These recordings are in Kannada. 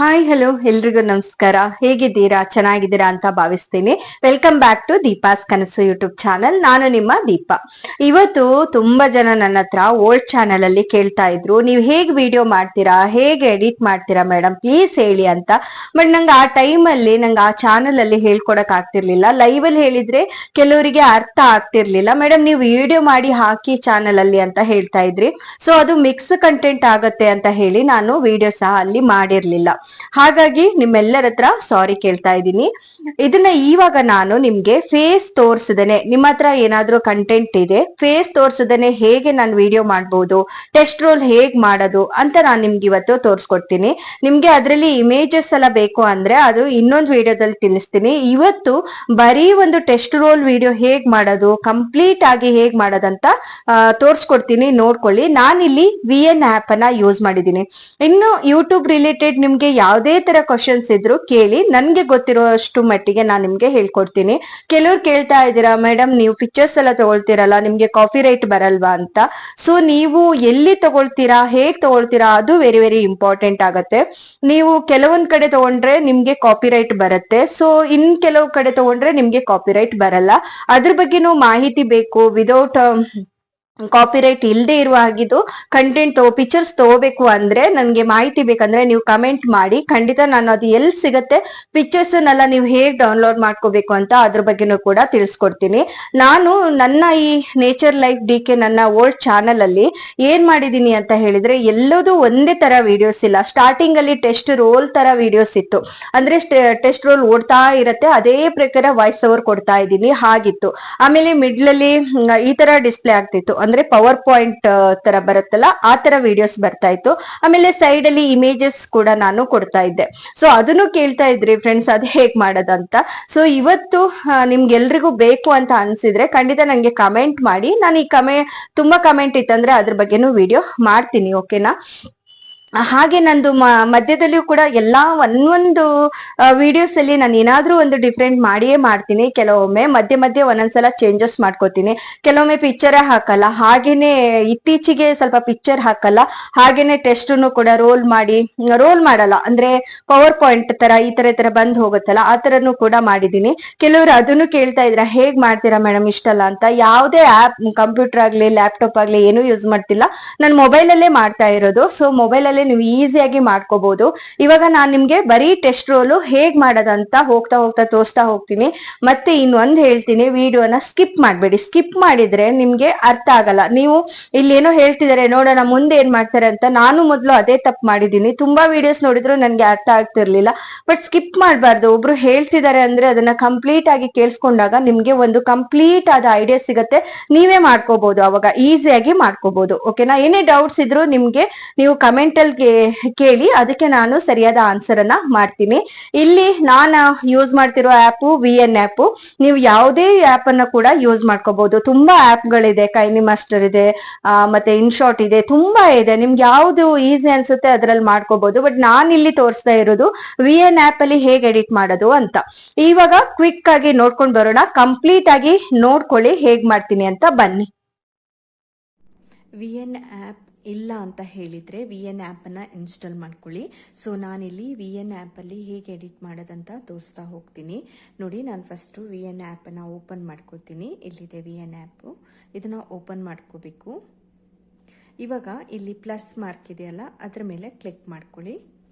ಹಾಯ್ ಹಲೋ ಎಲ್ರಿಗೂ ನಮಸ್ಕಾರ. ಹೇಗಿದ್ದೀರಾ? ಚೆನ್ನಾಗಿದ್ದೀರಾ ಅಂತ ಭಾವಿಸ್ತೀನಿ. ವೆಲ್ಕಮ್ ಬ್ಯಾಕ್ ಟು ದೀಪಾಸ್ ಕನಸು ಯೂಟ್ಯೂಬ್ ಚಾನಲ್. ನಾನು ನಿಮ್ಮ ದೀಪ. ಇವತ್ತು ತುಂಬಾ ಜನ ನನ್ನ ಹತ್ರ ಓಲ್ಡ್ ಚಾನಲ್ ಅಲ್ಲಿ ಕೇಳ್ತಾ ಇದ್ರು, ನೀವು ಹೇಗ್ ವಿಡಿಯೋ ಮಾಡ್ತೀರಾ, ಹೇಗೆ ಎಡಿಟ್ ಮಾಡ್ತೀರಾ ಮೇಡಮ್, ಪ್ಲೀಸ್ ಹೇಳಿ ಅಂತ. ಬಟ್ ನಂಗೆ ಆ ಟೈಮ್ ಅಲ್ಲಿ ನಂಗೆ ಆ ಚಾನಲ್ ಅಲ್ಲಿ ಹೇಳ್ಕೊಡಕ್ ಆಗ್ತಿರ್ಲಿಲ್ಲ. ಲೈವ್ ಅಲ್ಲಿ ಹೇಳಿದ್ರೆ ಕೆಲವರಿಗೆ ಅರ್ಥ ಆಗ್ತಿರ್ಲಿಲ್ಲ. ಮೇಡಮ್ ನೀವು ವಿಡಿಯೋ ಮಾಡಿ ಹಾಕಿ ಚಾನಲ್ ಅಲ್ಲಿ ಅಂತ ಹೇಳ್ತಾ ಇದ್ರಿ. ಸೊ ಅದು ಮಿಕ್ಸ್ ಕಂಟೆಂಟ್ ಆಗತ್ತೆ ಅಂತ ಹೇಳಿ ನಾನು ವಿಡಿಯೋ ಸಹ ಅಲ್ಲಿ ಮಾಡಿರ್ಲಿಲ್ಲ. ಹಾಗಾಗಿ ನಿಮ್ಮೆಲ್ಲರ ಹತ್ರ ಸಾರಿ ಕೇಳ್ತಾ ಇದ್ದೀನಿ. ಇದನ್ನ ಇವಾಗ ನಾನು ನಿಮ್ಗೆ ಫೇಸ್ ತೋರ್ಸದೇನೆ, ನಿಮ್ಮ ಹತ್ರ ಏನಾದ್ರೂ ಕಂಟೆಂಟ್ ಇದೆ, ಫೇಸ್ ತೋರ್ಸದೇನೆ ಹೇಗೆ ನಾನು ವಿಡಿಯೋ ಮಾಡ್ಬೋದು, ಟೆಸ್ಟ್ ರೋಲ್ ಹೇಗ್ ಮಾಡೋದು ಅಂತ ನಾನು ನಿಮ್ಗೆ ಇವತ್ತು ತೋರ್ಸ್ಕೊಡ್ತೀನಿ. ನಿಮ್ಗೆ ಅದ್ರಲ್ಲಿ ಇಮೇಜಸ್ ಎಲ್ಲ ಬೇಕು ಅಂದ್ರೆ ಅದು ಇನ್ನೊಂದು ವಿಡಿಯೋದಲ್ಲಿ ತಿಳಿಸ್ತೀನಿ. ಇವತ್ತು ಬರೀ ಒಂದು ಟೆಸ್ಟ್ ರೋಲ್ ವಿಡಿಯೋ ಹೇಗ್ ಮಾಡೋದು, ಕಂಪ್ಲೀಟ್ ಆಗಿ ಹೇಗ್ ಮಾಡೋದಂತ ತೋರ್ಸ್ಕೊಡ್ತೀನಿ, ನೋಡ್ಕೊಳ್ಳಿ. ನಾನಿಲ್ಲಿ VN ಆಪ್ ಅನ್ನ ಯೂಸ್ ಮಾಡಿದ್ದೀನಿ. ಇನ್ನು ಯೂಟ್ಯೂಬ್ ರಿಲೇಟೆಡ್ ನಿಮ್ಗೆ ಯಾವುದೇ ತರ ಕ್ವಶನ್ಸ್ ಇದ್ರು ಕೇಳಿ, ನನ್ಗೆ ಗೊತ್ತಿರೋಷ್ಟು ಮಟ್ಟಿಗೆ ನಾನು ನಿಮ್ಗೆ ಹೇಳ್ಕೊಡ್ತೀನಿ. ಕೆಲವ್ರು ಕೇಳ್ತಾ ಇದ್ದೀರಾ, ಮೇಡಮ್ ನೀವು ಪಿಕ್ಚರ್ಸ್ ಎಲ್ಲ ತಗೊಳ್ತೀರಲ್ಲ, ನಿಮ್ಗೆ ಕಾಪಿ ರೈಟ್ ಬರಲ್ವಾ ಅಂತ. ಸೊ ನೀವು ಎಲ್ಲಿ ತಗೊಳ್ತೀರಾ, ಹೇಗ್ ತಗೊಳ್ತೀರಾ, ಅದು ವೆರಿ ವೆರಿ ಇಂಪಾರ್ಟೆಂಟ್ ಆಗತ್ತೆ. ನೀವು ಕೆಲವೊಂದ್ ಕಡೆ ತಗೊಂಡ್ರೆ ನಿಮ್ಗೆ ಕಾಪಿ ರೈಟ್ ಬರುತ್ತೆ, ಸೊ ಇನ್ ಕೆಲವು ಕಡೆ ತಗೊಂಡ್ರೆ ನಿಮ್ಗೆ ಕಾಪಿ ರೈಟ್ ಬರಲ್ಲ. ಅದ್ರ ಬಗ್ಗೆನೂ ಮಾಹಿತಿ ಬೇಕು. ವಿದೌಟ್ ಕಾಪಿರೈಟ್ ಇಲ್ಲದೆ ಇರುವ ಹಾಗಿದ್ದು ಕಂಟೆಂಟ್ ಪಿಕ್ಚರ್ಸ್ ತಗೋಬೇಕು ಅಂದ್ರೆ, ನನ್ಗೆ ಮಾಹಿತಿ ಬೇಕಂದ್ರೆ ನೀವು ಕಮೆಂಟ್ ಮಾಡಿ. ಖಂಡಿತ ನಾನು ಅದು ಎಲ್ಲಿ ಸಿಗತ್ತೆ ಪಿಕ್ಚರ್ಸ್ ನೆಲ್ಲ ನೀವು ಹೇಗ್ ಡೌನ್ಲೋಡ್ ಮಾಡ್ಕೋಬೇಕು ಅಂತ ಅದ್ರ ಬಗ್ಗೆನೂ ಕೂಡ ತಿಳಿಸ್ಕೊಡ್ತೀನಿ. ನಾನು ನನ್ನ ಈ ನೇಚರ್ ಲೈಫ್ DK ನನ್ನ ಓಲ್ಡ್ ಚಾನಲ್ ಅಲ್ಲಿ ಏನ್ ಮಾಡಿದೀನಿ ಅಂತ ಹೇಳಿದ್ರೆ, ಎಲ್ಲದೂ ಒಂದೇ ತರ ವಿಡಿಯೋಸ್ ಇಲ್ಲ. ಸ್ಟಾರ್ಟಿಂಗ್ ಅಲ್ಲಿ ಟೆಸ್ಟ್ ರೋಲ್ ತರ ವಿಡಿಯೋಸ್ ಇತ್ತು. ಅಂದ್ರೆ ಟೆಸ್ಟ್ ರೋಲ್ ಓಡ್ತಾ ಇರತ್ತೆ, ಅದೇ ಪ್ರಕಾರ ವಾಯ್ಸ್ ಓವರ್ ಕೊಡ್ತಾ ಇದ್ದೀನಿ ಹಾಗಿತ್ತು. ಆಮೇಲೆ ಮಿಡ್ಲ್ ಅಲ್ಲಿ ಈ ತರ ಡಿಸ್ಪ್ಲೇ ಆಗ್ತಿತ್ತು, ಅಂದ್ರೆ ಪವರ್ ಪಾಯಿಂಟ್ ತರ ಬರುತ್ತಲ್ಲ ಆ ತರ ವಿಡಿಯೋಸ್ ಬರ್ತಾ ಇತ್ತು. ಆಮೇಲೆ ಸೈಡ್ ಅಲ್ಲಿ ಇಮೇಜಸ್ ಕೂಡ ನಾನು ಕೊಡ್ತಾ ಇದ್ದೆ. ಸೊ ಅದನ್ನು ಕೇಳ್ತಾ ಇದ್ರಿ ಫ್ರೆಂಡ್ಸ್, ಅದ್ ಹೇಗ್ ಮಾಡೋದಂತ. ಸೊ ಇವತ್ತು ನಿಮ್ಗೆಲ್ರಿಗೂ ಬೇಕು ಅಂತ ಅನ್ಸಿದ್ರೆ ಖಂಡಿತ ನಂಗೆ ಕಮೆಂಟ್ ಮಾಡಿ. ನಾನು ಈ ತುಂಬಾ ಕಮೆಂಟ್ ಇತ್ತಂದ್ರೆ ಅದ್ರ ಬಗ್ಗೆನೂ ವಿಡಿಯೋ ಮಾಡ್ತೀನಿ, ಓಕೆನಾ. ಹಾಗೆ ನಂದು ಮಧ್ಯದಲ್ಲಿಯೂ ಕೂಡ ಎಲ್ಲಾ ಒಂದೊಂದು ವಿಡಿಯೋಸ್ ಅಲ್ಲಿ ನಾನು ಏನಾದ್ರೂ ಒಂದು ಡಿಫ್ರೆಂಟ್ ಮಾಡಿಯೇ ಮಾಡ್ತೀನಿ. ಕೆಲವೊಮ್ಮೆ ಮಧ್ಯೆ ಮಧ್ಯೆ ಒಂದೊಂದ್ಸಲ ಚೇಂಜಸ್ ಮಾಡ್ಕೋತೀನಿ. ಕೆಲವೊಮ್ಮೆ ಪಿಕ್ಚರೇ ಹಾಕಲ್ಲ, ಹಾಗೇನೆ ಇತ್ತೀಚೆಗೆ ಸ್ವಲ್ಪ ಪಿಕ್ಚರ್ ಹಾಕಲ್ಲ, ಹಾಗೇನೆ ಟೆಸ್ಟ್ ಕೂಡ ರೋಲ್ ಮಾಡಲ್ಲ, ಅಂದ್ರೆ ಪವರ್ ಪಾಯಿಂಟ್ ತರ ಈ ತರ ಬಂದ್ ಹೋಗುತ್ತಲ್ಲ ಆ ತರನು ಕೂಡ ಮಾಡಿದೀನಿ. ಕೆಲವರು ಅದನ್ನು ಕೇಳ್ತಾ ಇದ್ರ, ಹೇಗ್ ಮಾಡ್ತೀರಾ ಮೇಡಮ್ ಇಷ್ಟಲ್ಲ ಅಂತ. ಯಾವುದೇ ಆಪ್, ಕಂಪ್ಯೂಟರ್ ಆಗ್ಲಿ ಲ್ಯಾಪ್ಟಾಪ್ ಆಗ್ಲಿ ಏನು ಯೂಸ್ ಮಾಡ್ತಿಲ್ಲ, ನಾನು ಮೊಬೈಲ್ ಅಲ್ಲೇ ಮಾಡ್ತಾ ಇರೋದು. ಸೊ ಮೊಬೈಲ್ ಅಲ್ಲೇ ನೀವು ಈಸಿಯಾಗಿ ಮಾಡ್ಕೋಬಹುದು. ಇವಾಗ ನಾನ್ ನಿಮ್ಗೆ ಬರೀ ಟೆಸ್ಟ್ ರೋಲು ಹೇಗ್ ಮಾಡೋದಂತ ಹೋಗ್ತಾ ಹೋಗ್ತಾ ತೋರಿಸ್ತಾ ಹೋಗ್ತೀನಿ. ಮತ್ತೆ ಇನ್ನೊಂದ್ ಹೇಳ್ತೀನಿ, ವಿಡಿಯೋನ ಸ್ಕಿಪ್ ಮಾಡ್ಬೇಡಿ. ಸ್ಕಿಪ್ ಮಾಡಿದ್ರೆ ನಿಮ್ಗೆ ಅರ್ಥ ಆಗಲ್ಲ. ನೀವು ಇಲ್ಲಿ ಏನೋ ಹೇಳ್ತಿದಾರೆ ನೋಡೋಣ ಮುಂದೆ ಏನ್ ಮಾಡ್ತಾರೆ ಅಂತ. ನಾನು ಮೊದ್ಲು ಅದೇ ತಪ್ಪು ಮಾಡಿದೀನಿ. ತುಂಬಾ ವಿಡಿಯೋಸ್ ನೋಡಿದ್ರು ನನ್ಗೆ ಅರ್ಥ ಆಗ್ತಿರ್ಲಿಲ್ಲ. ಬಟ್ ಸ್ಕಿಪ್ ಮಾಡ್ಬಾರ್ದು. ಒಬ್ರು ಹೇಳ್ತಿದ್ದಾರೆ ಅಂದ್ರೆ ಅದನ್ನ ಕಂಪ್ಲೀಟ್ ಆಗಿ ಕೇಳಿಸ್ಕೊಂಡಾಗ ನಿಮ್ಗೆ ಒಂದು ಕಂಪ್ಲೀಟ್ ಆದ ಐಡಿಯಾ ಸಿಗತ್ತೆ. ನೀವೇ ಮಾಡ್ಕೋಬಹುದು, ಅವಾಗ ಈಸಿಯಾಗಿ ಮಾಡ್ಕೋಬಹುದು, ಓಕೆನಾ. ಏನೇ ಡೌಟ್ಸ್ ಇದ್ರು ನಿಮ್ಗೆ ನೀವು ಕಮೆಂಟ್ ಅಲ್ಲಿ ಕೇಳಿ, ಅದಕ್ಕೆ ನಾನು ಸರಿಯಾದ ಆನ್ಸರ್ ಅನ್ನ ಮಾಡ್ತೀನಿ. ಇಲ್ಲಿ ನಾನು ಯೂಸ್ ಮಾಡ್ತಿರೋ ಆಪ್ VN ಆಪ್. ನೀವು ಯಾವುದೇ ಆಪ್ ಅನ್ನ ಕೂಡ ಯೂಸ್ ಮಾಡ್ಕೋಬಹುದು. ತುಂಬಾ ಆಪ್ ಗಳಿದೆ, ಕೈನಿ ಮಾಸ್ಟರ್ ಇದೆ, ಮತ್ತೆ ಇನ್ಶಾರ್ಟ್ ಇದೆ, ತುಂಬಾ ಇದೆ. ನಿಮ್ಗೆ ಯಾವ್ದು ಈಸಿ ಅನ್ಸುತ್ತೆ ಅದ್ರಲ್ಲಿ ಮಾಡ್ಕೋಬಹುದು. ಬಟ್ ನಾನ್ ಇಲ್ಲಿ ತೋರಿಸ್ತಾ ಇರೋದು VN ಆಪ್ ಅಲ್ಲಿ ಹೇಗೆ ಎಡಿಟ್ ಮಾಡೋದು ಅಂತ. ಇವಾಗ ಕ್ವಿಕ್ ಆಗಿ ನೋಡ್ಕೊಂಡ್ ಬರೋಣ. ಕಂಪ್ಲೀಟ್ ಆಗಿ ನೋಡ್ಕೊಳ್ಳಿ ಹೇಗ್ ಮಾಡ್ತೀನಿ ಅಂತ, ಬನ್ನಿ. VN ಆ್ಯಪ್ ಇಲ್ಲ ಅಂತ ಹೇಳಿದರೆ VN ಆ್ಯಪನ್ನು ಇನ್ಸ್ಟಾಲ್ ಮಾಡ್ಕೊಳ್ಳಿ. ಸೊ ನಾನಿಲ್ಲಿ VN ಆ್ಯಪಲ್ಲಿ ಹೇಗೆ ಎಡಿಟ್ ಮಾಡೋದಂತ ತೋರಿಸ್ತಾ ಹೋಗ್ತೀನಿ. ನೋಡಿ, ನಾನು ಫಸ್ಟು VN ಆ್ಯಪನ್ನು ಓಪನ್ ಮಾಡ್ಕೊಳ್ತೀನಿ. ಇಲ್ಲಿದೆ VN ಆ್ಯಪು, ಇದನ್ನು ಓಪನ್ ಮಾಡ್ಕೋಬೇಕು. ಇವಾಗ ಇಲ್ಲಿ ಪ್ಲಸ್ ಮಾರ್ಕ್ ಇದೆಯಲ್ಲ, ಅದರ ಮೇಲೆ ಕ್ಲಿಕ್ ಮಾಡ್ಕೊಳ್ಳಿ.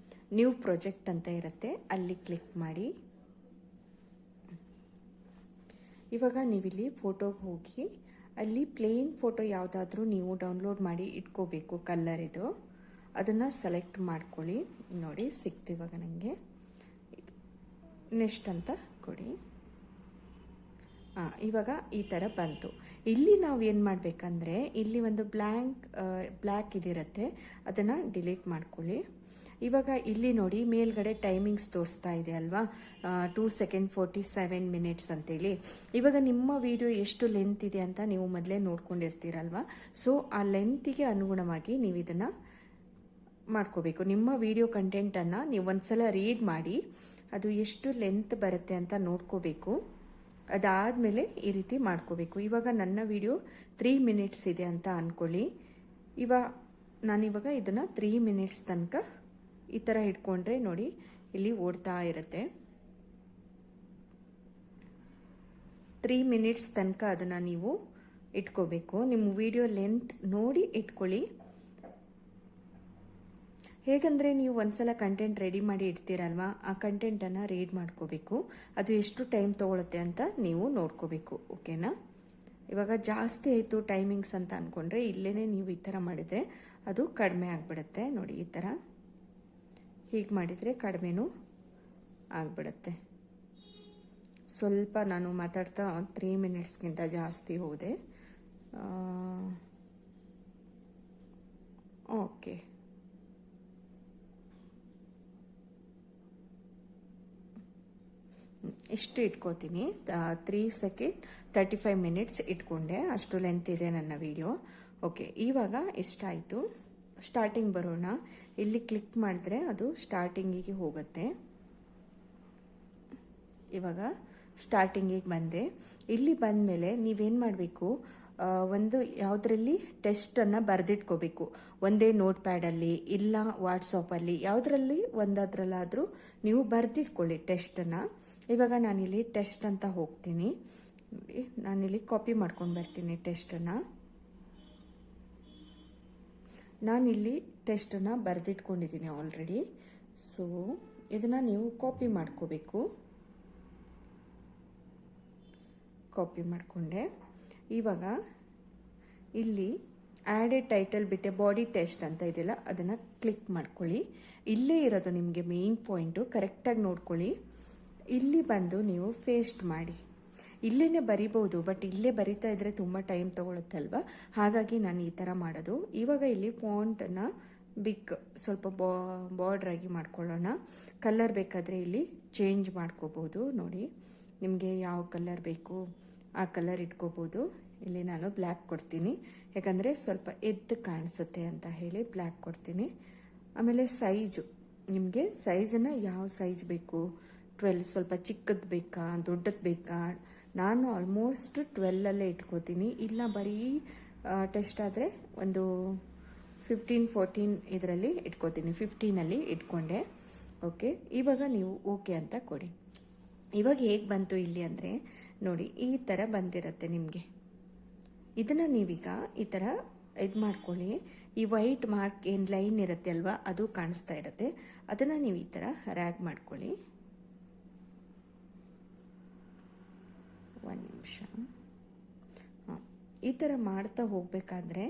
ನ್ಯೂ ಪ್ರಾಜೆಕ್ಟ್ ಅಂತ ಇರುತ್ತೆ, ಅಲ್ಲಿ ಕ್ಲಿಕ್ ಮಾಡಿ. ಇವಾಗ ನೀವಿಲ್ಲಿ ಫೋಟೋಗೆ ಹೋಗಿ ಅಲ್ಲಿ ಪ್ಲೇನ್ ಫೋಟೋ ಯಾವುದಾದ್ರೂ ನೀವು ಡೌನ್ಲೋಡ್ ಮಾಡಿ ಇಟ್ಕೋಬೇಕು, ಕಲರ್ ಇದು. ಅದನ್ನು ಸೆಲೆಕ್ಟ್ ಮಾಡ್ಕೊಳ್ಳಿ. ನೋಡಿ ಸಿಕ್ತು ಇವಾಗ ನನಗೆ. ನೆಕ್ಸ್ಟ್ ಅಂತ ಕೊಡಿ. ಇವಾಗ ಈ ಥರ ಬಂತು. ಇಲ್ಲಿ ನಾವು ಏನು ಮಾಡಬೇಕಂದ್ರೆ, ಇಲ್ಲಿ ಒಂದು ಬ್ಲ್ಯಾಕ್ ಇದಿರುತ್ತೆ, ಅದನ್ನು ಡಿಲೀಟ್ ಮಾಡ್ಕೊಳ್ಳಿ. ಇವಾಗ ಇಲ್ಲಿ ನೋಡಿ ಮೇಲ್ಗಡೆ ಟೈಮಿಂಗ್ಸ್ ತೋರಿಸ್ತಾ ಇದೆ ಅಲ್ವಾ, 2 ಸೆಕೆಂಡ್ 47 ಮಿನಿಟ್ಸ್ ಅಂತೇಳಿ. ಇವಾಗ ನಿಮ್ಮ ವಿಡಿಯೋ ಎಷ್ಟು ಲೆಂತ್ ಇದೆ ಅಂತ ನೀವು ಮೊದಲೇ ನೋಡ್ಕೊಂಡಿರ್ತೀರಲ್ವಾ. ಸೊ ಆ ಲೆಂತಿಗೆ ಅನುಗುಣವಾಗಿ ನೀವು ಇದನ್ನು ಮಾಡ್ಕೋಬೇಕು. ನಿಮ್ಮ ವಿಡಿಯೋ ಕಂಟೆಂಟನ್ನು ನೀವು ಒಂದ್ಸಲ ರೀಡ್ ಮಾಡಿ ಅದು ಎಷ್ಟು ಲೆಂತ್ ಬರುತ್ತೆ ಅಂತ ನೋಡ್ಕೋಬೇಕು. ಅದಾದಮೇಲೆ ಈ ರೀತಿ ಮಾಡ್ಕೋಬೇಕು. ಇವಾಗ ನನ್ನ ವಿಡಿಯೋ 3 ಮಿನಿಟ್ಸ್ ಇದೆ ಅಂತ ಅಂದ್ಕೊಳ್ಳಿ. ನಾನಿವಾಗ ಇದನ್ನು 3 ಮಿನಿಟ್ಸ್ ತನಕ ಈ ಥರ ಹಿಡ್ಕೊಂಡ್ರೆ ನೋಡಿ ಇಲ್ಲಿ ಓಡ್ತಾ ಇರುತ್ತೆ. 3 ಮಿನಿಟ್ಸ್ ತನಕ ಅದನ್ನು ನೀವು ಇಟ್ಕೋಬೇಕು. ನಿಮ್ಮ ವಿಡಿಯೋ ಲೆಂತ್ ನೋಡಿ ಇಟ್ಕೊಳ್ಳಿ. ಹೇಗಂದರೆ ನೀವು ಒಂದ್ಸಲ ಕಂಟೆಂಟ್ ರೆಡಿ ಮಾಡಿ ಇಡ್ತೀರಲ್ವಾ, ಆ ಕಂಟೆಂಟನ್ನು ರೀಡ್ ಮಾಡ್ಕೋಬೇಕು. ಅದು ಎಷ್ಟು ಟೈಮ್ ತೊಗೊಳುತ್ತೆ ಅಂತ ನೀವು ನೋಡ್ಕೋಬೇಕು. ಓಕೆನಾ? ಇವಾಗ ಜಾಸ್ತಿ ಆಯಿತು ಟೈಮಿಂಗ್ಸ್ ಅಂತ ಅಂದ್ಕೊಂಡ್ರೆ ಇಲ್ಲೇ ನೀವು ಈ ಥರ ಮಾಡಿದರೆ ಅದು ಕಡಿಮೆ ಆಗಿಬಿಡುತ್ತೆ. ನೋಡಿ ಈ ಥರ ಹೀಗೆ ಮಾಡಿದರೆ ಕಡಿಮೆನೂ ಆಗಿಬಿಡುತ್ತೆ. ಸ್ವಲ್ಪ ನಾನು ಮಾತಾಡ್ತಾ 3 ಮಿನಿಟ್ಸ್ಗಿಂತ ಜಾಸ್ತಿ ಹೋದೆ. ಓಕೆ, ಇಷ್ಟು ಇಟ್ಕೋತೀನಿ. 3 ಸೆಕೆಂಡ್ 35 ಮಿನಿಟ್ಸ್ ಇಟ್ಕೊಂಡೆ. ಅಷ್ಟು ಲೆಂತ್ ಇದೆ ನನ್ನ ವಿಡಿಯೋ. ಓಕೆ, ಇವಾಗ ಇಷ್ಟ ಆಯಿತು. ಸ್ಟಾರ್ಟಿಂಗ್ ಬರೋಣ. ಇಲ್ಲಿ ಕ್ಲಿಕ್ ಮಾಡಿದ್ರೆ ಅದು ಸ್ಟಾರ್ಟಿಂಗಿಗೆ ಹೋಗುತ್ತೆ. ಇವಾಗ ಸ್ಟಾರ್ಟಿಂಗಿಗೆ ಬಂದೆ. ಇಲ್ಲಿ ಬಂದಮೇಲೆ ನೀವೇನು ಮಾಡಬೇಕು, ಒಂದು ಯಾವುದರಲ್ಲಿ ಟೆಸ್ಟನ್ನು ಬರೆದಿಟ್ಕೋಬೇಕು. ಒಂದೇ ನೋಟ್ ಪ್ಯಾಡಲ್ಲಿ ಇಲ್ಲ ವಾಟ್ಸಪ್ಪಲ್ಲಿ ಯಾವುದರಲ್ಲಿ ಒಂದದ್ರಲ್ಲಾದರೂ ನೀವು ಬರೆದಿಟ್ಕೊಳ್ಳಿ ಟೆಸ್ಟನ್ನು. ಇವಾಗ ನಾನಿಲ್ಲಿ ಟೆಸ್ಟ್ ಅಂತ ಹೋಗ್ತೀನಿ. ನೋಡಿ, ನಾನಿಲ್ಲಿ ಕಾಪಿ ಮಾಡ್ಕೊಂಡು ಬರ್ತೀನಿ ಟೆಸ್ಟನ್ನು. ನಾನಿಲ್ಲಿ ಟೆಸ್ಟನ್ನು ಬರೆದಿಟ್ಕೊಂಡಿದ್ದೀನಿ ಆಲ್ರೆಡಿ. ಸೊ ಇದನ್ನು ನೀವು ಕಾಪಿ ಮಾಡ್ಕೋಬೇಕು. ಕಾಪಿ ಮಾಡಿಕೊಂಡೆ. ಇವಾಗ ಇಲ್ಲಿ ಆ್ಯಡ್ ಎ ಟೈಟಲ್ ಬಿಟ್ಟೆ ಬಾಡಿ ಟೆಸ್ಟ್ ಅಂತ ಇದೆಯಲ್ಲ, ಅದನ್ನು ಕ್ಲಿಕ್ ಮಾಡ್ಕೊಳ್ಳಿ. ಇಲ್ಲೇ ಇರೋದು ನಿಮಗೆ ಮೇನ್ ಪಾಯಿಂಟು, ಕರೆಕ್ಟಾಗಿ ನೋಡ್ಕೊಳ್ಳಿ. ಇಲ್ಲಿ ಬಂದು ನೀವು ಪೇಸ್ಟ್ ಮಾಡಿ. ಇಲ್ಲೇ ಬರಿಬೋದು, ಬಟ್ ಇಲ್ಲೇ ಬರಿತಾ ಇದ್ರೆ ತುಂಬ ಟೈಮ್ ತೊಗೊಳುತ್ತಲ್ವ, ಹಾಗಾಗಿ ನಾನು ಈ ಥರ ಮಾಡೋದು. ಇವಾಗ ಇಲ್ಲಿ ಫಾಂಟನ್ನು ಬಿಗ್ ಸ್ವಲ್ಪ ಬಾರ್ಡ್ರಾಗಿ ಮಾಡ್ಕೊಳ್ಳೋಣ. ಕಲರ್ ಬೇಕಾದರೆ ಇಲ್ಲಿ ಚೇಂಜ್ ಮಾಡ್ಕೋಬೋದು. ನೋಡಿ, ನಿಮಗೆ ಯಾವ ಕಲರ್ ಬೇಕು ಆ ಕಲರ್ ಇಟ್ಕೋಬೋದು. ಇಲ್ಲಿ ನಾನು ಬ್ಲ್ಯಾಕ್ ಕೊಡ್ತೀನಿ, ಯಾಕಂದರೆ ಸ್ವಲ್ಪ ಎದ್ದು ಕಾಣಿಸುತ್ತೆ ಅಂತ ಹೇಳಿ ಬ್ಲ್ಯಾಕ್ ಕೊಡ್ತೀನಿ. ಆಮೇಲೆ ಸೈಜು, ನಿಮಗೆ ಸೈಜನ್ನು ಯಾವ ಸೈಜ್ ಬೇಕು, 12 ಸ್ವಲ್ಪ ಚಿಕ್ಕದು ಬೇಕಾ ದೊಡ್ಡದು ಬೇಕಾ? ನಾನು ಆಲ್ಮೋಸ್ಟ್ 12ಅಲ್ಲೇ ಇಟ್ಕೋತೀನಿ. ಇಲ್ಲ ಬರೀ ಟೆಸ್ಟ್ ಆದರೆ ಒಂದು 15-14 ಇದರಲ್ಲಿ ಇಟ್ಕೋತೀನಿ. 15ಅಲ್ಲಿ ಇಟ್ಕೊಂಡೆ. ಓಕೆ, ಇವಾಗ ನೀವು ಓಕೆ ಅಂತ ಕೊಡಿ. ಇವಾಗ ಹೇಗೆ ಬಂತು ಇಲ್ಲಿ ಅಂದರೆ ನೋಡಿ, ಈ ಥರ ಬಂದಿರುತ್ತೆ ನಿಮಗೆ. ಇದನ್ನು ನೀವೀಗ ಈ ಥರ ಇದು ಮಾಡ್ಕೊಳ್ಳಿ. ಈ ವೈಟ್ ಮಾರ್ಕ್ ಏನು ಲೈನ್ ಇರುತ್ತೆ ಅಲ್ವಾ, ಅದು ಕಾಣಿಸ್ತಾ ಇರುತ್ತೆ. ಅದನ್ನು ನೀವು ಈ ಥರ ರ್ಯಾಗ್ ಮಾಡ್ಕೊಳ್ಳಿ. ಒಂದು ನಿಮಿಷ. ಈ ಥರ ಮಾಡ್ತಾ ಹೋಗಬೇಕಾದ್ರೆ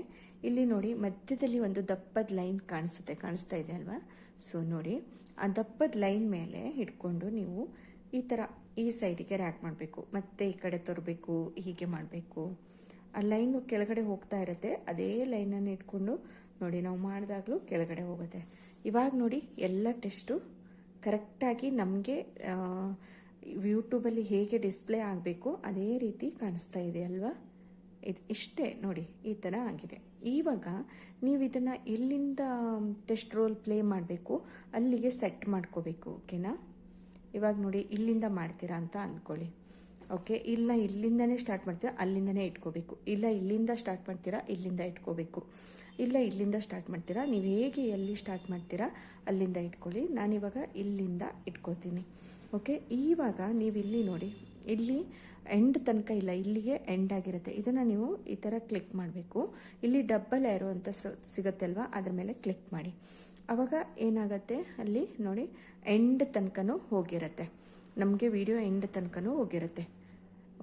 ಇಲ್ಲಿ ನೋಡಿ ಮಧ್ಯದಲ್ಲಿ ಒಂದು ದಪ್ಪದ ಲೈನ್ ಕಾಣಿಸ್ತಾ ಇದೆ ಅಲ್ವಾ. ಸೊ ನೋಡಿ, ಆ ದಪ್ಪದ ಲೈನ್ ಮೇಲೆ ಹಿಡ್ಕೊಂಡು ನೀವು ಈ ಥರ ಈ ಸೈಡಿಗೆ ರ್ಯಾಕ್ ಮಾಡಬೇಕು. ಮತ್ತೆ ಈ ಕಡೆ ತರಬೇಕು, ಹೀಗೆ ಮಾಡಬೇಕು. ಆ ಲೈನು ಕೆಳಗಡೆ ಹೋಗ್ತಾ ಇರುತ್ತೆ. ಅದೇ ಲೈನನ್ನು ಇಟ್ಕೊಂಡು ನೋಡಿ ನಾವು ಮಾಡಿದಾಗಲೂ ಕೆಳಗಡೆ ಹೋಗುತ್ತೆ. ಇವಾಗ ನೋಡಿ, ಎಲ್ಲ ಟೆಸ್ಟು ಕರೆಕ್ಟಾಗಿ ನಮಗೆ ಯೂಟ್ಯೂಬಲ್ಲಿ ಹೇಗೆ ಡಿಸ್ಪ್ಲೇ ಆಗಬೇಕು ಅದೇ ರೀತಿ ಕಾಣಿಸ್ತಾ ಇದೆ ಅಲ್ವಾ. ಇಷ್ಟೇ ನೋಡಿ, ಈ ಥರ ಆಗಿದೆ. ಇವಾಗ ನೀವು ಇದನ್ನು ಎಲ್ಲಿಂದ ಟೆಸ್ಟ್ ರೋಲ್ ಪ್ಲೇ ಮಾಡಬೇಕು ಅಲ್ಲಿಗೆ ಸೆಟ್ ಮಾಡ್ಕೋಬೇಕು. ಓಕೆನಾ? ಇವಾಗ ನೋಡಿ, ಇಲ್ಲಿಂದ ಮಾಡ್ತೀರಾ ಅಂತ ಅಂದ್ಕೊಳ್ಳಿ. ಓಕೆ, ಇಲ್ಲ ಇಲ್ಲಿಂದನೇ ಸ್ಟಾರ್ಟ್ ಮಾಡ್ತೀರಾ ಅಲ್ಲಿಂದನೇ ಇಟ್ಕೋಬೇಕು. ಇಲ್ಲ ಇಲ್ಲಿಂದ ಸ್ಟಾರ್ಟ್ ಮಾಡ್ತೀರಾ ಇಲ್ಲಿಂದ ಇಟ್ಕೋಬೇಕು. ಇಲ್ಲ ಇಲ್ಲಿಂದ ಸ್ಟಾರ್ಟ್ ಮಾಡ್ತೀರಾ, ನೀವು ಹೇಗೆ ಎಲ್ಲಿ ಸ್ಟಾರ್ಟ್ ಮಾಡ್ತೀರಾ ಅಲ್ಲಿಂದ ಇಟ್ಕೊಳ್ಳಿ. ನಾನಿವಾಗ ಇಲ್ಲಿಂದ ಇಟ್ಕೋತೀನಿ. ಓಕೆ, ಇವಾಗ ನೀವು ಇಲ್ಲಿ ನೋಡಿ, ಇಲ್ಲಿ ಎಂಡ್ ತನಕ ಇಲ್ಲ, ಇಲ್ಲಿಗೆ ಎಂಡ್ ಆಗಿರುತ್ತೆ. ಇದನ್ನು ನೀವು ಈ ಥರ ಕ್ಲಿಕ್ ಮಾಡಬೇಕು. ಇಲ್ಲಿ ಡಬಲ್ ಏರೋ ಅಂತ ಸಿಗುತ್ತೆ ಅಲ್ವಾ, ಅದ್ರ ಮೇಲೆ ಕ್ಲಿಕ್ ಮಾಡಿ. ಆವಾಗ ಏನಾಗುತ್ತೆ, ಅಲ್ಲಿ ನೋಡಿ ಎಂಡ್ ತನಕನೂ ಹೋಗಿರುತ್ತೆ. ನಮಗೆ ವಿಡಿಯೋ ಎಂಡ್ ತನಕನೂ ಹೋಗಿರುತ್ತೆ.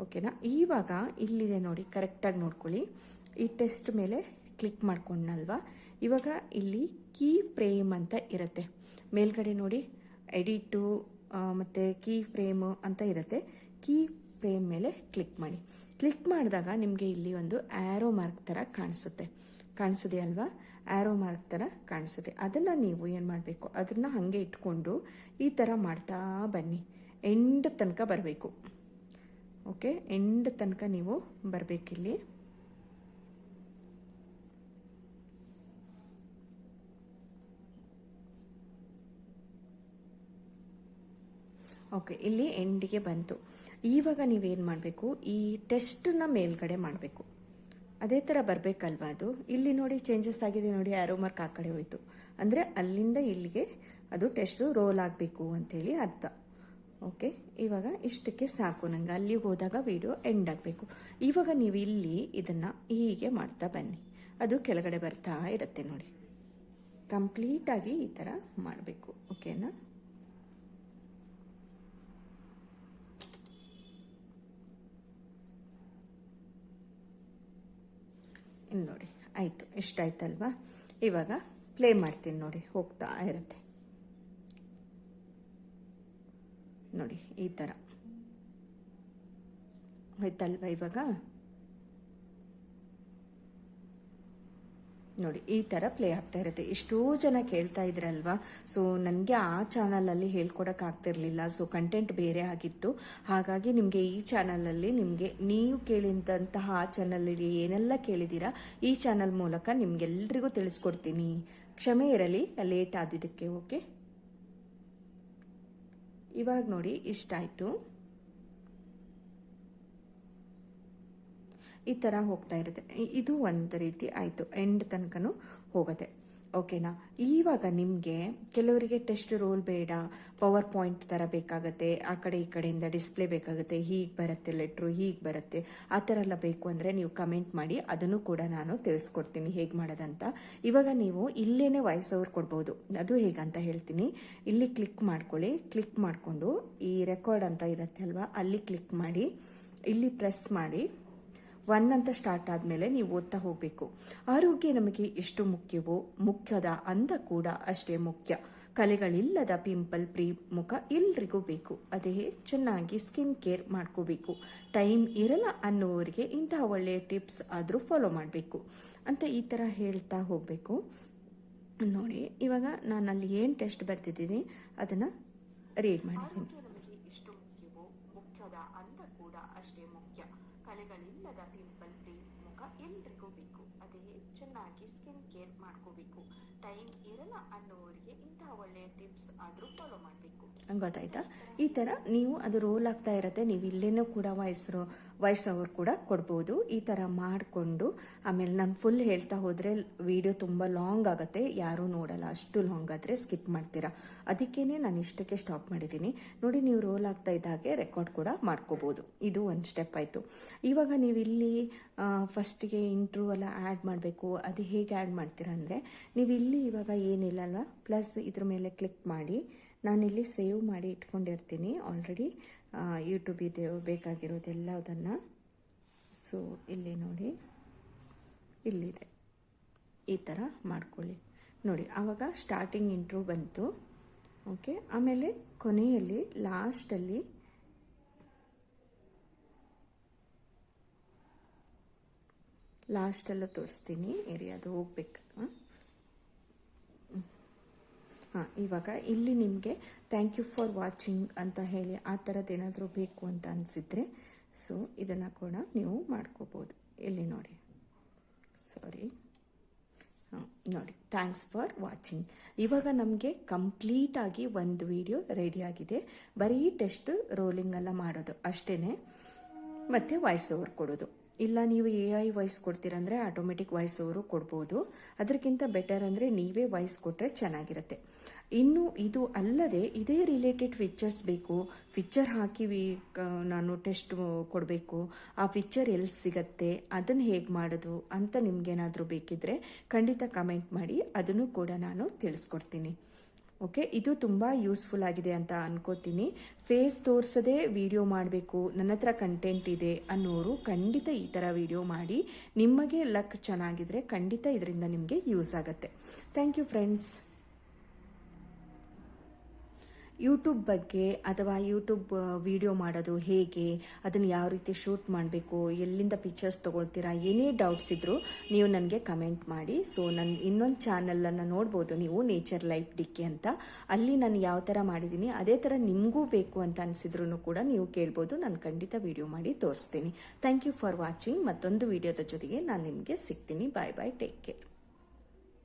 ಓಕೆನಾ? ಇವಾಗ ಇಲ್ಲಿದೆ ನೋಡಿ, ಕರೆಕ್ಟಾಗಿ ನೋಡ್ಕೊಳ್ಳಿ. ಈ ಟೆಸ್ಟ್ ಮೇಲೆ ಕ್ಲಿಕ್ ಮಾಡ್ಕೊಂಡಲ್ವಾ, ಇವಾಗ ಇಲ್ಲಿ ಕೀ ಫ್ರೇಮ್ ಅಂತ ಇರುತ್ತೆ. ಮೇಲ್ಗಡೆ ನೋಡಿ ಎಡಿಟು ಮತ್ತು ಕೀ ಫ್ರೇಮು ಅಂತ ಇರುತ್ತೆ. ಕೀ ಫ್ರೇಮ್ ಮೇಲೆ ಕ್ಲಿಕ್ ಮಾಡಿ. ಕ್ಲಿಕ್ ಮಾಡಿದಾಗ ನಿಮಗೆ ಇಲ್ಲಿ ಒಂದು ಆ್ಯರೋ ಮಾರ್ಕ್ ಥರ ಕಾಣಿಸುತ್ತೆ ಅಲ್ವಾ. ಆ್ಯರೋ ಮಾರ್ಕ್ ಥರ ಕಾಣಿಸುತ್ತೆ. ಅದನ್ನು ನೀವು ಏನು ಮಾಡಬೇಕು, ಅದನ್ನು ಹಾಗೆ ಇಟ್ಕೊಂಡು ಈ ಥರ ಮಾಡ್ತಾ ಬನ್ನಿ. ಎಂಡ್ ತನಕ ಬರಬೇಕು. ಓಕೆ, ಎಂಡ್ ತನಕ ನೀವು ಬರಬೇಕಿಲ್ಲಿ. ಓಕೆ, ಇಲ್ಲಿ ಎಂಡಿಗೆ ಬಂತು. ಇವಾಗ ನೀವೇನು ಮಾಡಬೇಕು, ಈ ಟೆಸ್ಟನ್ನ ಮೇಲ್ಗಡೆ ಮಾಡಬೇಕು. ಅದೇ ಥರ ಬರಬೇಕಲ್ವ ಅದು. ಇಲ್ಲಿ ನೋಡಿ ಚೇಂಜಸ್ ಆಗಿದೆ ನೋಡಿ, ಆ್ಯರೋ ಮಾರ್ಕ್ ಆ ಕಡೆ ಹೋಯಿತು ಅಂದರೆ ಅಲ್ಲಿಂದ ಇಲ್ಲಿಗೆ ಅದು ಟೆಸ್ಟ್ ರೋಲ್ ಆಗಬೇಕು ಅಂತೇಳಿ ಅರ್ಥ. ಓಕೆ, ಇವಾಗ ಇಷ್ಟಕ್ಕೆ ಸಾಕು. ನಂಗೆ ಅಲ್ಲಿಗೆ ಹೋದಾಗ ವಿಡಿಯೋ ಎಂಡ್ ಆಗಬೇಕು. ಇವಾಗ ನೀವು ಇಲ್ಲಿ ಇದನ್ನು ಹೀಗೆ ಮಾಡ್ತಾ ಬನ್ನಿ, ಅದು ಕೆಳಗಡೆ ಬರ್ತಾ ಇರುತ್ತೆ ನೋಡಿ. ಕಂಪ್ಲೀಟಾಗಿ ಈ ಥರ ಮಾಡಬೇಕು. ಓಕೆನಾ? ಇನ್ನು ನೋಡಿ ಆಯಿತು, ಇಷ್ಟಾಯ್ತಲ್ವಾ? ಇವಾಗ ಪ್ಲೇ ಮಾಡ್ತೀನಿ ನೋಡಿ, ಹೋಗ್ತಾ ಇರುತ್ತೆ ನೋಡಿ, ಈ ಥರ ಆಯ್ತಲ್ವಾ? ಇವಾಗ ನೋಡಿ ಈ ಥರ ಪ್ಲೇ ಆಗ್ತಾ ಇರುತ್ತೆ. ಎಷ್ಟೋ ಜನ ಕೇಳ್ತಾ ಇದ್ರಲ್ವಾ, ಸೊ ನನಗೆ ಆ ಚಾನಲಲ್ಲಿ ಹೇಳ್ಕೊಡಕ್ಕೆ ಆಗ್ತಿರ್ಲಿಲ್ಲ. ಸೊ ಕಂಟೆಂಟ್ ಬೇರೆ ಆಗಿತ್ತು. ಹಾಗಾಗಿ ನಿಮಗೆ ಈ ಚಾನಲಲ್ಲಿ ನಿಮಗೆ ನೀವು ಕೇಳಿದಂತಹ ಆ ಚಾನಲಲ್ಲಿ ಏನೆಲ್ಲ ಕೇಳಿದ್ದೀರಾ ಈ ಚಾನಲ್ ಮೂಲಕ ನಿಮ್ಗೆಲ್ರಿಗೂ ತಿಳಿಸ್ಕೊಡ್ತೀನಿ. ಕ್ಷಮೆ ಇರಲಿ ಲೇಟ್ ಆದಿದ್ದಕ್ಕೆ. ಓಕೆ, ಇವಾಗ ನೋಡಿ ಇಷ್ಟ ಆಯಿತು. ಈ ಥರ ಹೋಗ್ತಾ ಇರುತ್ತೆ. ಇದು ಒಂದು ರೀತಿ ಆಯಿತು, ಎಂಡ್ ತನಕನೂ ಹೋಗುತ್ತೆ. ಓಕೆನಾ? ಇವಾಗ ನಿಮಗೆ ಕೆಲವರಿಗೆ ಟೆಸ್ಟ್ ರೋಲ್ ಬೇಡ, ಪವರ್ ಪಾಯಿಂಟ್ ಥರ ಬೇಕಾಗುತ್ತೆ, ಆ ಕಡೆ ಈ ಕಡೆಯಿಂದ ಡಿಸ್ಪ್ಲೇ ಬೇಕಾಗುತ್ತೆ, ಹೀಗೆ ಬರುತ್ತೆ ಲೆಟ್ರು, ಹೀಗೆ ಬರುತ್ತೆ, ಆ ಥರ ಎಲ್ಲ ಬೇಕು ಅಂದರೆ ನೀವು ಕಮೆಂಟ್ ಮಾಡಿ, ಅದನ್ನು ಕೂಡ ನಾನು ತಿಳಿಸ್ಕೊಡ್ತೀನಿ ಹೇಗೆ ಮಾಡೋದಂತ. ಇವಾಗ ನೀವು ಇಲ್ಲೇನೆ ವಾಯ್ಸ್ ಓವರ್ ಕೊಡ್ಬೋದು. ಅದು ಹೇಗಂತ ಹೇಳ್ತೀನಿ. ಇಲ್ಲಿ ಕ್ಲಿಕ್ ಮಾಡ್ಕೊಳ್ಳಿ. ಕ್ಲಿಕ್ ಮಾಡಿಕೊಂಡು ಈ ರೆಕಾರ್ಡ್ ಅಂತ ಇರುತ್ತೆ ಅಲ್ವಾ, ಅಲ್ಲಿ ಕ್ಲಿಕ್ ಮಾಡಿ, ಇಲ್ಲಿ ಪ್ರೆಸ್ ಮಾಡಿ 1 ಅಂತ ಸ್ಟಾರ್ಟ್ ಆದಮೇಲೆ ನೀವು ಓದ್ತಾ ಹೋಗಬೇಕು. ಆರೋಗ್ಯ ನಮಗೆ ಎಷ್ಟು ಮುಖ್ಯವೋ ಮುಖ್ಯದ ಅಂದ ಕೂಡ ಅಷ್ಟೇ ಮುಖ್ಯ. ಕಲೆಗಳಿಲ್ಲದ ಪಿಂಪಲ್ ಫ್ರೀ ಮುಖ ಎಲ್ರಿಗೂ ಬೇಕು. ಅದೇ ಚೆನ್ನಾಗಿ ಸ್ಕಿನ್ ಕೇರ್ ಮಾಡ್ಕೋಬೇಕು. ಟೈಮ್ ಇರಲ್ಲ ಅನ್ನೋರಿಗೆ ಇಂತಹ ಒಳ್ಳೆಯ ಟಿಪ್ಸ್ ಆದರೂ ಫಾಲೋ ಮಾಡಬೇಕು ಅಂತ ಈ ಥರ ಹೇಳ್ತಾ ಹೋಗಬೇಕು ನೋಡಿ. ಇವಾಗ ನಾನು ಅಲ್ಲಿ ಏನು ಟೆಸ್ಟ್ ಬರ್ತಿದ್ದೀನಿ ಅದನ್ನು ರೀಡ್ ಮಾಡಿದ್ದೀನಿ. ಎಷ್ಟು ಮುಖ್ಯವೋ ಮುಖ್ಯದ ಅಂದ ಕೂಡ ಅಷ್ಟೇ ಮುಖ್ಯ. ಕಲೆಗಳಿಲ್ಲದ ಪಿಂಪಲ್ ಫ್ರೀ ಮುಖ ಎಲ್ರಿಗೂ ಬೇಕು. ಅದೇ ಚೆನ್ನಾಗಿ ಸ್ಕಿನ್ ಕೇರ್ ಮಾಡ್ಕೋಬೇಕು. ಟೈಮ್ ಇರಲ್ಲ ಅನ್ನೋರಿಗೆ ಇಂತಹ ಒಳ್ಳೆಯ ಟಿಪ್ಸ್ ಆದರೂ ಫಾಲೋ ಮಾಡಬೇಕು. ಗೊತ್ತಾಯ್ತಾ? ಈ ಥರ ನೀವು ಅದು ರೋಲ್ ಆಗ್ತಾ ಇರುತ್ತೆ. ನೀವು ಇಲ್ಲೇನೂ ಕೂಡ ವಾಯ್ಸ್ ಓವರ್ ಕೂಡ ಕೊಡ್ಬೋದು. ಈ ಥರ ಮಾಡಿಕೊಂಡು ಆಮೇಲೆ ನಾನು ಫುಲ್ ಹೇಳ್ತಾ ಹೋದರೆ ವಿಡಿಯೋ ತುಂಬ ಲಾಂಗ್ ಆಗುತ್ತೆ, ಯಾರೂ ನೋಡಲ್ಲ. ಅಷ್ಟು ಲಾಂಗ್ ಆದರೆ ಸ್ಕಿಪ್ ಮಾಡ್ತೀರಾ. ಅದಕ್ಕೇ ನಾನು ಇಷ್ಟಕ್ಕೆ ಸ್ಟಾಪ್ ಮಾಡಿದ್ದೀನಿ ನೋಡಿ. ನೀವು ರೋಲ್ ಆಗ್ತಾ ಇದ್ದಾಗೆ ರೆಕಾರ್ಡ್ ಕೂಡ ಮಾಡ್ಕೋಬೋದು. ಇದು ಒಂದು ಸ್ಟೆಪ್ ಆಯಿತು. ಇವಾಗ ನೀವು ಇಲ್ಲಿ ಫಸ್ಟಿಗೆ ಇಂಟ್ರೂ ಎಲ್ಲ ಆ್ಯಡ್ ಮಾಡಬೇಕು. ಅದು ಹೇಗೆ ಆ್ಯಡ್ ಮಾಡ್ತೀರಾ ಅಂದರೆ, ನೀವು ಇಲ್ಲಿ ಇವಾಗ ಏನಿಲ್ಲ ಅಲ್ವಾ, ಪ್ಲಸ್ ಇದ್ರ ಮೇಲೆ ಕ್ಲಿಕ್ ಮಾಡಿ. ನಾನಿಲ್ಲಿ ಸೇವ್ ಮಾಡಿ ಇಟ್ಕೊಂಡಿರ್ತೀನಿ ಆಲ್ರೆಡಿ ಯೂಟ್ಯೂಬ್ ಇದೆ ಬೇಕಾಗಿರೋದೆಲ್ಲದನ್ನು. ಸೊ ಇಲ್ಲಿ ನೋಡಿ, ಇಲ್ಲಿದೆ, ಈ ಥರ ಮಾಡ್ಕೊಳ್ಳಿ ನೋಡಿ. ಆವಾಗ ಸ್ಟಾರ್ಟಿಂಗ್ ಇಂಟ್ರೂ ಬಂತು. ಓಕೆ, ಆಮೇಲೆ ಕೊನೆಯಲ್ಲಿ ಲಾಸ್ಟೆಲ್ಲ ತೋರಿಸ್ತೀನಿ ಇರಿ, ಅದು ಹೋಗ್ಬೇಕು. ಇವಾಗ ಇಲ್ಲಿ ನಿಮಗೆ ಥ್ಯಾಂಕ್ ಯು ಫಾರ್ ವಾಚಿಂಗ್ ಅಂತ ಹೇಳಿ ಆ ಥರದ್ದು ಏನಾದರೂ ಬೇಕು ಅಂತ ಅನಿಸಿದ್ರೆ ಸೊ ಇದನ್ನು ಕೂಡ ನೀವು ಮಾಡ್ಕೋಬೋದು. ಇಲ್ಲಿ ನೋಡಿ, ಸಾರಿ, ನೋಡಿ, ಥ್ಯಾಂಕ್ಸ್ ಫಾರ್ ವಾಚಿಂಗ್. ಇವಾಗ ನಮಗೆ ಕಂಪ್ಲೀಟಾಗಿ ಒಂದು ವಿಡಿಯೋ ರೆಡಿ ಆಗಿದೆ. ಬರೀ ಟೆಸ್ಟ್ ರೋಲಿಂಗ್ ಎಲ್ಲ ಮಾಡೋದು ಅಷ್ಟೇ, ಮತ್ತು ವಾಯ್ಸ್ ಓವರ್ ಕೊಡೋದು. ಇಲ್ಲ ನೀವು AI ವಾಯ್ಸ್ ಕೊಡ್ತೀರಂದರೆ ಆಟೋಮೆಟಿಕ್ ವಾಯ್ಸ್ ಓವರು ಕೊಡ್ಬೋದು. ಅದಕ್ಕಿಂತ ಬೆಟರ್ ಅಂದರೆ ನೀವೇ ವಾಯ್ಸ್ ಕೊಟ್ಟರೆ ಚೆನ್ನಾಗಿರುತ್ತೆ. ಇನ್ನು ಇದು ಅಲ್ಲದೆ ಇದೇ ರಿಲೇಟೆಡ್ ಫೀಚರ್ಸ್ ಬೇಕು, ಫೀಚರ್ ಹಾಕಿ ನಾನು ಟೆಸ್ಟ್ ಕೊಡಬೇಕು, ಆ ಫೀಚರ್ ಎಲ್ಲಿ ಸಿಗತ್ತೆ, ಅದನ್ನು ಹೇಗೆ ಮಾಡೋದು ಅಂತ ನಿಮ್ಗೇನಾದರೂ ಬೇಕಿದ್ರೆ ಖಂಡಿತ ಕಮೆಂಟ್ ಮಾಡಿ, ಅದನ್ನು ಕೂಡ ನಾನು ತಿಳಿಸ್ಕೊಡ್ತೀನಿ. ಓಕೆ, ಇದು ತುಂಬ ಯೂಸ್ಫುಲ್ ಆಗಿದೆ ಅಂತ ಅನ್ಕೋತೀನಿ. ಫೇಸ್ ತೋರಿಸದೆ ವಿಡಿಯೋ ಮಾಡಬೇಕು, ನನ್ನ ಹತ್ರ ಕಂಟೆಂಟ್ ಇದೆ ಅನ್ನೋರು ಖಂಡಿತ ಈ ಥರ ವಿಡಿಯೋ ಮಾಡಿ. ನಿಮಗೆ ಲಕ್ ಚೆನ್ನಾಗಿದ್ರೆ ಖಂಡಿತ ಇದರಿಂದ ನಿಮಗೆ ಯೂಸ್ ಆಗುತ್ತೆ. Thank you friends. ಯೂಟ್ಯೂಬ್ ಬಗ್ಗೆ ಅಥವಾ ಯೂಟ್ಯೂಬ್ ವಿಡಿಯೋ ಮಾಡೋದು ಹೇಗೆ, ಅದನ್ನು ಯಾವ ರೀತಿ ಶೂಟ್ ಮಾಡಬೇಕು, ಎಲ್ಲಿಂದ ಪಿಕ್ಚರ್ಸ್ ತೊಗೊಳ್ತೀರಾ, ಏನೇ ಡೌಟ್ಸ್ ಇದ್ದರೂ ನೀವು ನನಗೆ ಕಮೆಂಟ್ ಮಾಡಿ. ಸೊ ನನ್ನ ಇನ್ನೊಂದು ಚಾನಲನ್ನು ನೋಡ್ಬೋದು ನೀವು, ನೇಚರ್ ಲೈಫ್ ಡಿಕೆ ಅಂತ. ಅಲ್ಲಿ ನಾನು ಯಾವ ಥರ ಮಾಡಿದ್ದೀನಿ ಅದೇ ಥರ ನಿಮಗೂ ಬೇಕು ಅಂತ ಅನಿಸಿದ್ರು ಕೂಡ ನೀವು ಕೇಳ್ಬೋದು. ನಾನು ಖಂಡಿತ ವಿಡಿಯೋ ಮಾಡಿ ತೋರಿಸ್ತೀನಿ. Thank you for watching. ಮತ್ತೊಂದು ವಿಡಿಯೋದ ಜೊತೆಗೆ ನಾನು ನಿಮಗೆ ಸಿಗ್ತೀನಿ. Bye bye, take care.